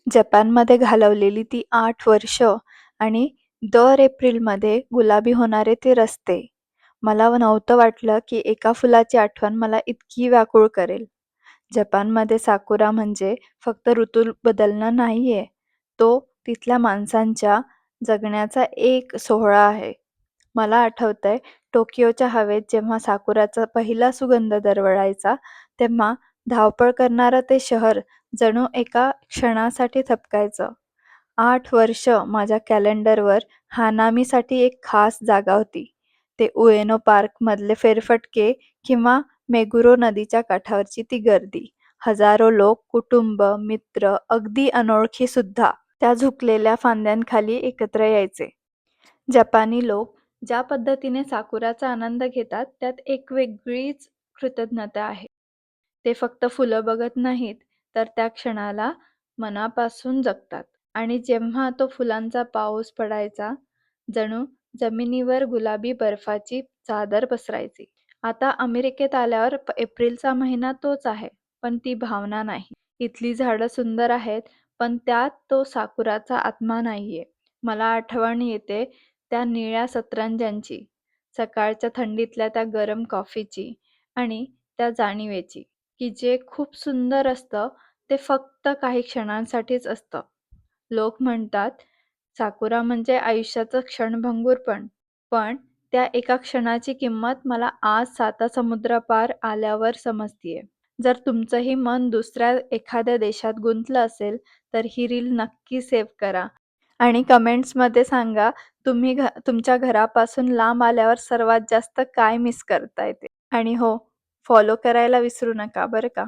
जपानमध्ये घालवलेली ती 8 वर्ष आणि दर एप्रिलमध्ये गुलाबी होणारे ते रस्ते. मला नव्हतं वाटलं की एका फुलाची आठवण मला इतकी व्याकुळ करेल. जपानमध्ये साकुरा म्हणजे फक्त ऋतू बदलणं नाहीये. तो तिथल्या माणसांच्या जगण्याचा एक सोहळा आहे. मला आठवतंय टोकियोच्या हवेत जेव्हा साकुराचा पहिला सुगंध दरवळायचा, तेव्हा धावपळ करणारं ते शहर जणू एका क्षणासाठी थबकायचं. 8 वर्ष माझ्या कॅलेंडरवर हानामीसाठी एक खास जागा होती. ते उएनो पार्कमधले फेरफटके किंवा मेगुरो नदीच्या काठावरची ती गर्दी. हजारो लोक, कुटुंब, मित्र, अगदी अनोळखी सुद्धा त्या झुकलेल्या फांद्यांखाली एकत्र यायचे. जपानी लोक ज्या पद्धतीने साकुराचा आनंद घेतात, त्यात एक वेगळीच कृतज्ञता आहे. ते फक्त फुलं बघत नाहीत, तर त्या क्षणाला मनापासून जगतात. आणि जेव्हा तो फुलांचा पाऊस पडायचा, जणू जमिनीवर गुलाबी बर्फाची चादर पसरायची. आता अमेरिकेत आल्यावर एप्रिलचा महिना तोच आहे, पण ती भावना नाही. इथली झाडं सुंदर आहेत, पण त्यात तो साकुराचा आत्मा नाहीये. मला आठवण येते त्या निळ्या सतरंजांची, सकाळच्या थंडीतल्या त्या गरम कॉफीची आणि त्या जाणिवेची, की जे खूप सुंदर असतं ते फक्त काही क्षणांसाठीच असतं. लोक म्हणतात, साकुरा म्हणजे आयुष्याचं क्षणभंगुरपण. पण त्या एका क्षणाची किंमत मला आज सातासमुद्रापार आल्यावर समजतीये. जर तुमचंही मन दुसऱ्या एखाद्या देशात गुंतलं असेल, तर ही रील नक्की सेव्ह करा आणि कमेंट्समध्ये सांगा तुमच्या घरापासून लांब आल्यावर सर्वात जास्त काय मिस करताय ते. आणि हो, फॉलो करायला विसरू नका बरं का.